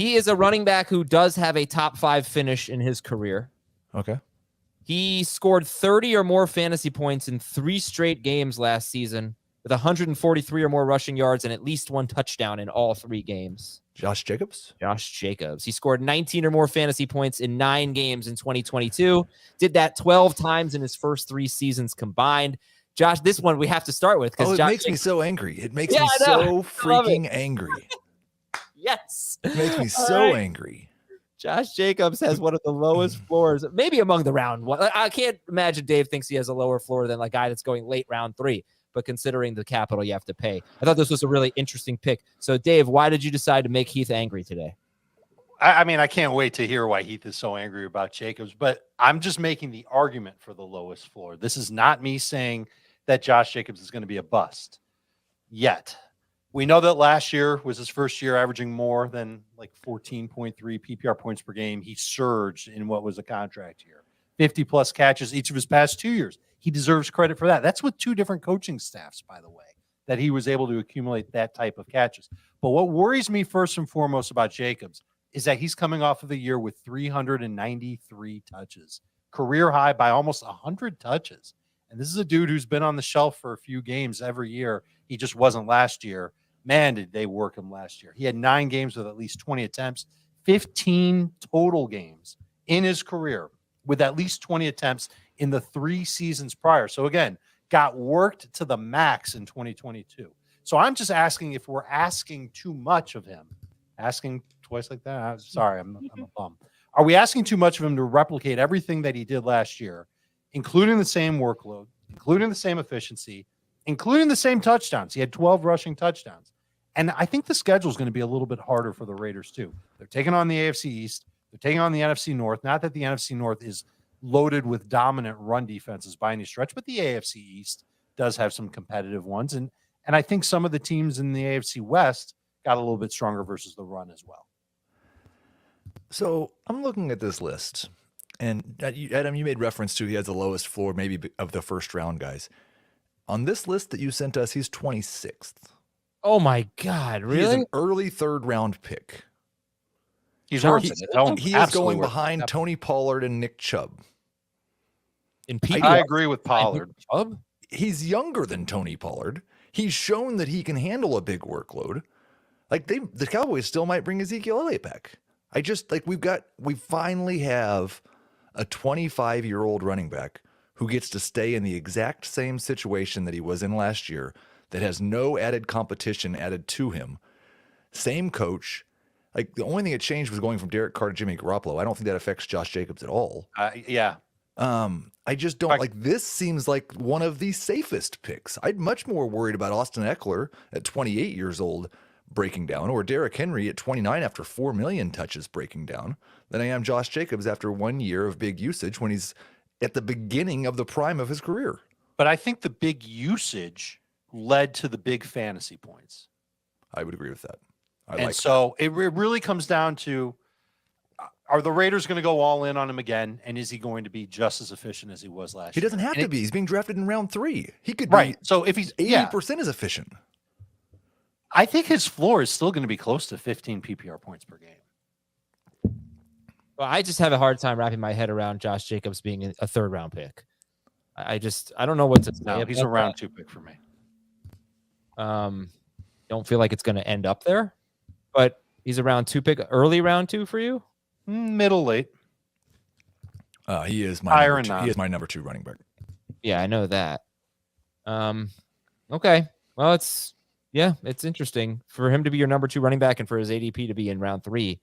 He is a running back who does have a top 5 finish in his career. Okay. He scored 30 or more fantasy points in 3 straight games last season with 143 or more rushing yards and at least 1 touchdown in all 3 games. Josh Jacobs? Josh Jacobs. He scored 19 or more fantasy points in 9 games in 2022. Did that 12 times in his first 3 seasons combined. Josh, this one we have to start with. It makes me so angry. It makes me so freaking angry. Yes. It makes me so angry. Josh Jacobs has one of the lowest floors, maybe among the round one. I can't imagine Dave thinks he has a lower floor than a guy that's going late round 3. But considering the capital you have to pay, I thought this was a really interesting pick. So, Dave, why did you decide to make Heath angry today? I mean, I can't wait to hear why Heath is so angry about Jacobs, but I'm just making the argument for the lowest floor. This is not me saying that Josh Jacobs is going to be a bust yet. We know that last year was his first year averaging more than like 14.3 PPR points per game. He surged in what was a contract year, 50-plus catches each of his past 2 years. He deserves credit for that. That's with 2 different coaching staffs, by the way, that he was able to accumulate that type of catches. But what worries me first and foremost about Jacobs is that he's coming off of the year with 393 touches, career high by almost 100 touches. And this is a dude who's been on the shelf for a few games every year. He just wasn't last year. Man, did they work him last year. He had 9 games with at least 20 attempts, 15 total games in his career with at least 20 attempts in the 3 seasons prior. So again, got worked to the max in 2022. So I'm just asking if we're asking too much of him. Asking twice like that? I'm sorry, I'm a bum. Are we asking too much of him to replicate everything that he did last year, including the same workload, including the same efficiency, including the same touchdowns? He had 12 rushing touchdowns. And I think the schedule is going to be a little bit harder for the Raiders too. They're taking on the AFC East. They're taking on the NFC North. Not that the NFC North is loaded with dominant run defenses by any stretch, but the AFC East does have some competitive ones. And I think some of the teams in the AFC West got a little bit stronger versus the run as well. So I'm looking at this list, and Adam, you made reference to he has the lowest floor maybe of the first round guys. On this list that you sent us, he's 26th. Oh, my God. Really? He's an early 3rd round pick. He's worth it. He is going behind Tony Pollard and Nick Chubb. I agree with Pollard. He's younger than Tony Pollard. He's shown that he can handle a big workload. Like the Cowboys still might bring Ezekiel Elliott back. We finally have a 25-year-old running back who gets to stay in the exact same situation that he was in last year, that has no added competition added to him. Same coach. Like the only thing that changed was going from Derek Carr to Jimmy Garoppolo. I don't think that affects Josh Jacobs at all. Yeah. I just don't like this. Seems like one of the safest picks. I'd much more worried about Austin Eckler at 28 years old breaking down, or Derrick Henry at 29 after 4 million touches breaking down, than I am Josh Jacobs after 1 year of big usage when he's at the beginning of the prime of his career. But I think the big usage led to the big fantasy points. I would agree with that. It really comes down to, are the Raiders going to go all in on him again? And is he going to be just as efficient as he was last year? He doesn't have to be. He's being drafted in round 3. He could be. Right. So if he's 80% as efficient. I think his floor is still going to be close to 15 PPR points per game. Well, I just have a hard time wrapping my head around Josh Jacobs being a 3rd round pick. I don't know what to say. No, he's a round 2 pick for me. Don't feel like it's going to end up there, but he's a round 2 pick, early round 2 for you? Middle late. He is my number 2. He is my number 2 running back. Yeah, I know that. Okay. Well, it's interesting for him to be your number 2 running back and for his ADP to be in round 3.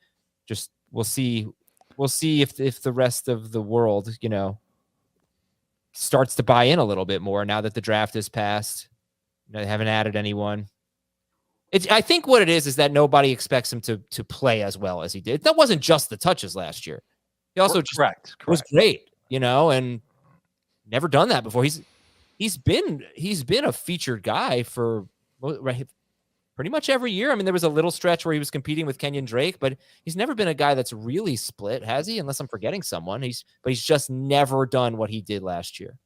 Just we'll see if the rest of the world, starts to buy in a little bit more now that the draft is passed. They haven't added anyone. I think what it is that nobody expects him to play as well as he did. That wasn't just the touches last year. He also correct. was great, and never done that before. He's been a featured guy for pretty much every year. I mean, there was a little stretch where he was competing with Kenyon Drake, but he's never been a guy that's really split, has he? Unless I'm forgetting someone. He's just never done what he did last year.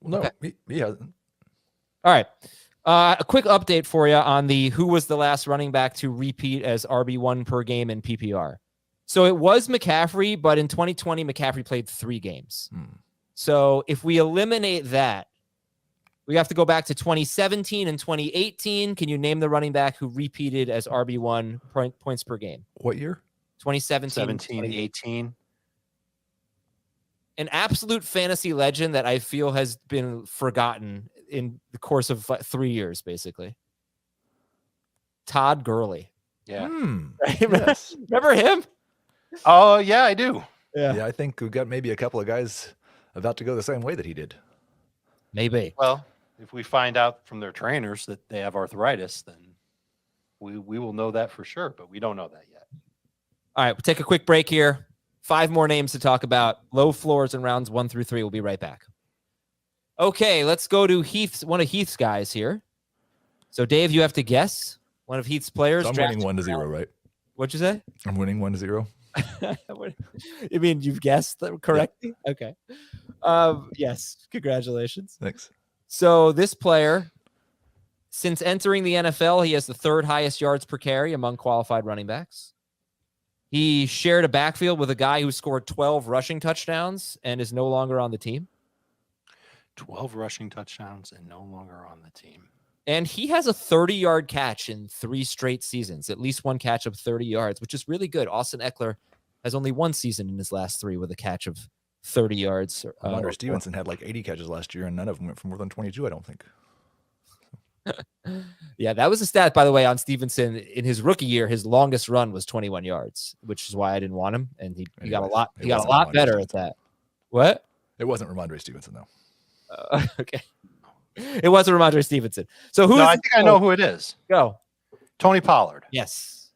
No, okay. He hasn't. All right. A quick update for you on who was the last running back to repeat as RB1 per game in PPR. So it was McCaffrey, but in 2020, McCaffrey played 3 games. So if we eliminate that, we have to go back to 2017 and 2018. Can you name the running back who repeated as RB1 points per game? What year? 2017, 17, 18. An absolute fantasy legend that I feel has been forgotten in the course of 3 years, basically. Todd Gurley. Yeah. Yes. Remember him? Oh, yeah, I do. Yeah, I think we've got maybe a couple of guys about to go the same way that he did. Maybe. Well, if we find out from their trainers that they have arthritis, then we will know that for sure, but we don't know that yet. All right, we'll take a quick break here. 5 more names to talk about. Low floors in rounds 1 through 3. We'll be right back. Okay, let's go to one of Heath's guys here. So, Dave, you have to guess one of Heath's players. So I'm winning 1-0, right? What'd you say? I'm winning 1-0. You mean you've guessed correctly? Yeah. Okay. Yes. Congratulations. Thanks. So this player, since entering the NFL, he has the 3rd highest yards per carry among qualified running backs. He shared a backfield with a guy who scored 12 rushing touchdowns and is no longer on the team. 12 rushing touchdowns and no longer on the team. And he has a 30-yard catch in 3 straight seasons, at least one catch of 30 yards, which is really good. Austin Eckler has only 1 season in his last 3 with a catch of 30 yards. Andre Stevenson had like 80 catches last year, and none of them went for more than 22, I don't think. Yeah, that was a stat, by the way, on Stevenson. In his rookie year, his longest run was 21 yards, which is why I didn't want him. And he got a lot. He got a lot better at that. What? It wasn't Ramondre Stevenson, though. Okay. It wasn't Ramondre Stevenson. So who? No, I think I know who it is. Go. Tony Pollard. Yes.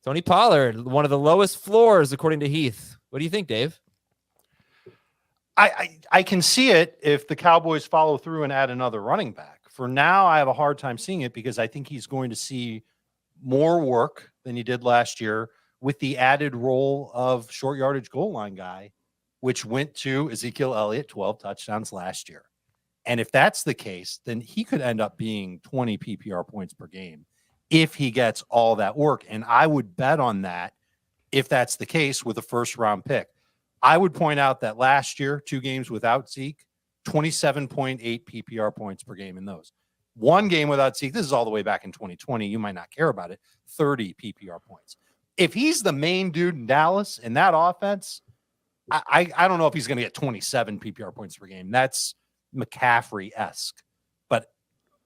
Tony Pollard, one of the lowest floors, according to Heath. What do you think, Dave? I can see it if the Cowboys follow through and add another running back. For now, I have a hard time seeing it because I think he's going to see more work than he did last year with the added role of short yardage goal line guy, which went to Ezekiel Elliott, 12 touchdowns last year. And if that's the case, then he could end up being 20 PPR points per game if he gets all that work. And I would bet on that if that's the case with a 1st-round pick. I would point out that last year, 2 games without Zeke, 27.8 PPR points per game in those. 1 game without Zeke, this is all the way back in 2020. You might not care about it, 30 PPR points. If he's the main dude in Dallas in that offense, I don't know if he's going to get 27 PPR points per game. That's McCaffrey-esque. But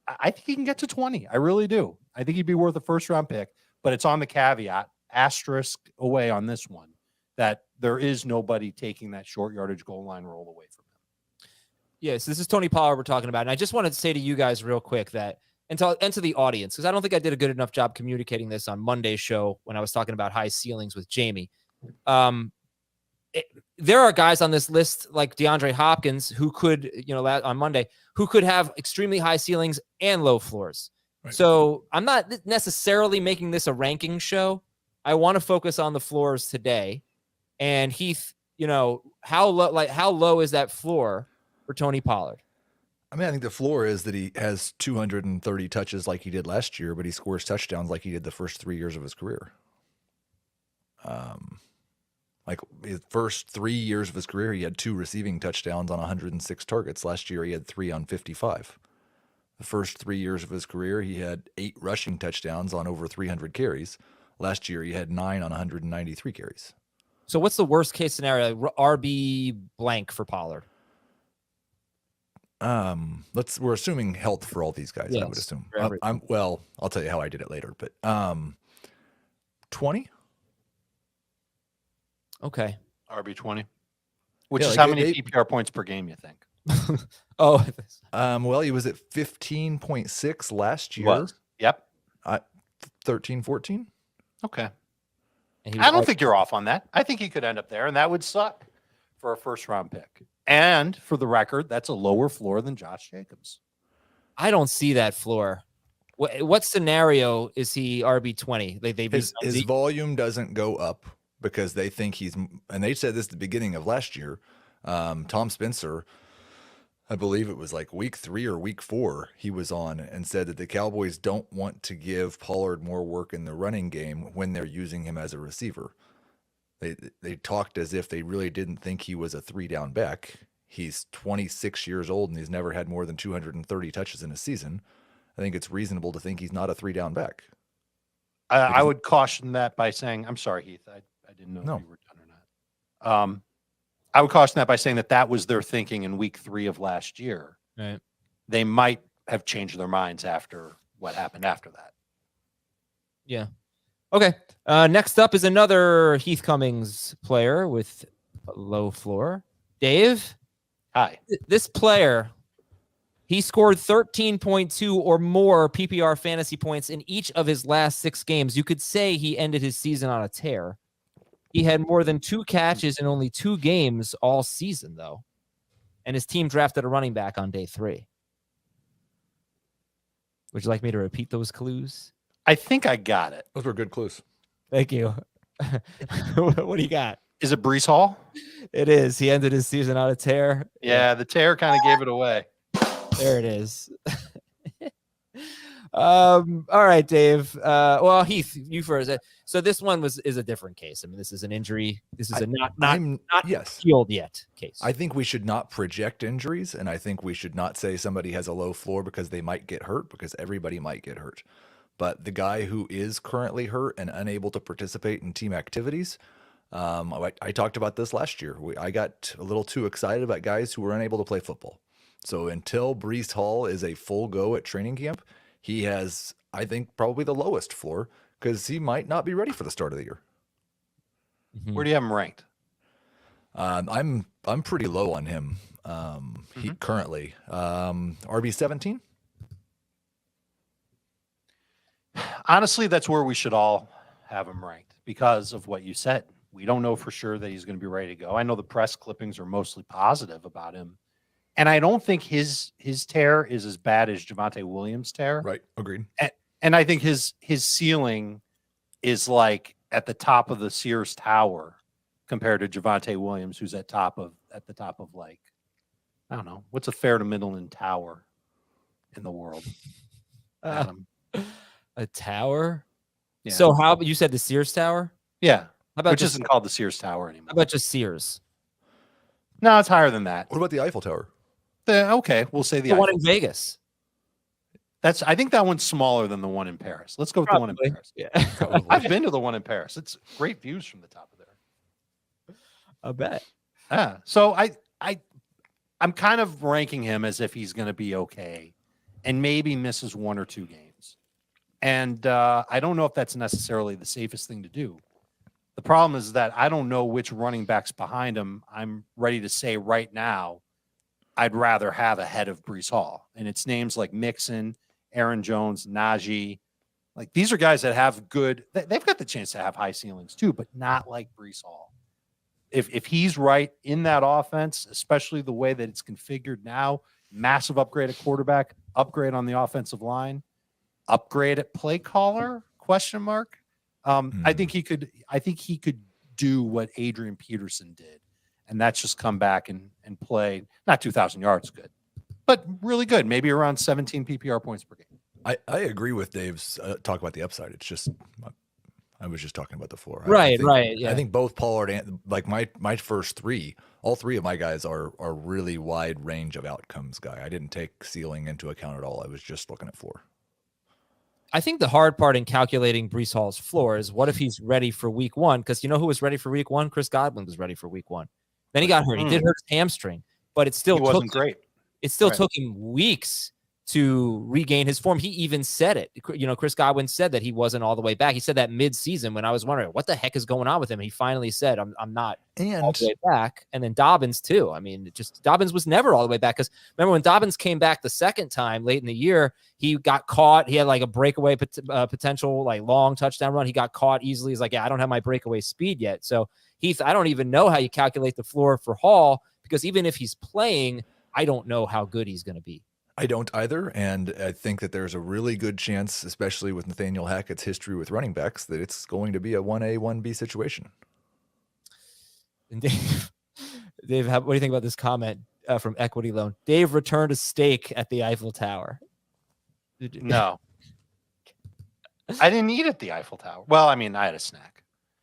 I think he can get to 20. I really do. I think he'd be worth a 1st-round pick, but it's on the caveat, asterisk away on this one, that there is nobody taking that short yardage goal line role away from him. Yes, this is Tony Pollard we're talking about. And I just wanted to say to you guys real quick that, and to the audience, because I don't think I did a good enough job communicating this on Monday's show when I was talking about high ceilings with Jamie. There are guys on this list like DeAndre Hopkins who could, on Monday, who could have extremely high ceilings and low floors. Right. So I'm not necessarily making this a ranking show. I want to focus on the floors today. And Heath, how low is that floor for Tony Pollard? I mean, I think the floor is that he has 230 touches like he did last year, but he scores touchdowns like he did the first 3 years of his career. Like his first 3 years of his career, he had 2 receiving touchdowns on 106 targets. Last year, he had 3 on 55. The first 3 years of his career, he had 8 rushing touchdowns on over 300 carries. Last year, he had 9 on 193 carries. So what's the worst case scenario? RB blank for Pollard. We're assuming health for all these guys. Yes, I would assume. I'll tell you how I did it later, but 20. Okay. RB 20, which is how many PPR points per game you think? Well, he was at 15.6 last year. Yep. 13, 14. Okay. I don't think you're off on that. I think he could end up there, and that would suck for a 1st-round pick. And for the record, that's a lower floor than Josh Jacobs. I don't see that floor. What scenario is he RB20? His volume doesn't go up because they think and they said this at the beginning of last year. Tom Spencer I believe it was like week 3 or week 4, he was on and said that the Cowboys don't want to give Pollard more work in the running game when they're using him as a receiver. They talked as if they really didn't think he was a 3-down back. He's 26 years old and he's never had more than 230 touches in a season. I think it's reasonable to think he's not a 3-down back. I would caution that by saying, I'm sorry, Heath. I didn't know if you were done or not. I would caution that by saying that was their thinking in week 3 of last year. Right. They might have changed their minds after what happened after that. Yeah. Okay. Next up is another Heath Cummings player with a low floor. Dave. Hi. This player, he scored 13.2 or more PPR fantasy points in each of his last 6 games. You could say he ended his season on a tear. He had more than 2 catches in only 2 games all season, though. And his team drafted a running back on day 3. Would you like me to repeat those clues? I think I got it. Those were good clues. Thank you. What do you got? Is it Breece Hall? It is. He ended his season on a tear. Yeah, the tear kind of gave it away. There it is. All right, Dave. Well, Heath, you first. So this one is a different case. I mean, this is an injury. This is not healed yet case. I think we should not project injuries, and I think we should not say somebody has a low floor because they might get hurt, because everybody might get hurt. But the guy who is currently hurt and unable to participate in team activities, I talked about this last year. I got a little too excited about guys who were unable to play football. So until Breece Hall is a full go at training camp, he has, I think, probably the lowest floor because he might not be ready for the start of the year. Mm-hmm. Where do you have him ranked? I'm pretty low on him. He currently RB 17. Honestly, that's where we should all have him ranked because of what you said. We don't know for sure that he's going to be ready to go. I know the press clippings are mostly positive about him. And I don't think his tear is as bad as Javonte Williams' tear. Right. Agreed. And I think his ceiling is like at the top of the Sears Tower compared to Javonte Williams, who's at the top of like, I don't know, what's a fair to Midland tower in the world? A tower? Yeah. So how you said the Sears Tower? Yeah. How about Which isn't called the Sears Tower anymore. How about just Sears? No, it's higher than that. What about the Eiffel Tower? Okay, we'll say the one Eiffel. in Vegas. I think that one's smaller than the one in Paris. Let's go with Probably. the one in Paris. Yeah. I've been to the one in Paris. It's great views from the top of there. I bet. Yeah. So I'm kind of ranking him as if he's going to be okay and maybe misses 1 or 2 games. And I don't know if that's necessarily the safest thing to do. The problem is that I don't know which running backs behind him I'm ready to say right now I'd rather have ahead of Breece Hall. And it's names like Mixon, Aaron Jones, Najee. Like these are guys that have they've got the chance to have high ceilings too, but not like Breece Hall. If he's right in that offense, especially the way that it's configured now, massive upgrade at quarterback, upgrade on the offensive line, upgrade at play caller, ? I think he could do what Adrian Peterson did. And that's just come back and play, not 2,000 yards good, but really good, maybe around 17 PPR points per game. I agree with Dave's talk about the upside. It's just, I was just talking about the floor. Right. I think both Pollard and like my first 3, all 3 of my guys are really wide range of outcomes guy. I didn't take ceiling into account at all. I was just looking at floor. I think the hard part in calculating Breece Hall's floor is what if he's ready for week 1? Because you know who was ready for week 1? Chris Godwin was ready for week 1. Then he got hurt. He did hurt his hamstring, but it still wasn't great. It still took him weeks to regain his form. He even said it. You know, Chris Godwin said that he wasn't all the way back. He said that mid-season when I was wondering what the heck is going on with him. He finally said, I'm not all the way back. And then Dobbins too. I mean, Dobbins was never all the way back. Because remember when Dobbins came back the second time late in the year, he got caught. He had like a breakaway potential, like long touchdown run. He got caught easily. He's like, yeah, I don't have my breakaway speed yet. So Heath, I don't even know how you calculate the floor for Hall because even if he's playing, I don't know how good he's going to be. I don't either, and I think that there's a really good chance, especially with Nathaniel Hackett's history with running backs, that it's going to be a 1A, 1B situation. And Dave, what do you think about this comment? from Equity Loan. Dave returned a steak at the Eiffel Tower. No. I didn't eat at the Eiffel Tower. Well, I mean, I had a snack.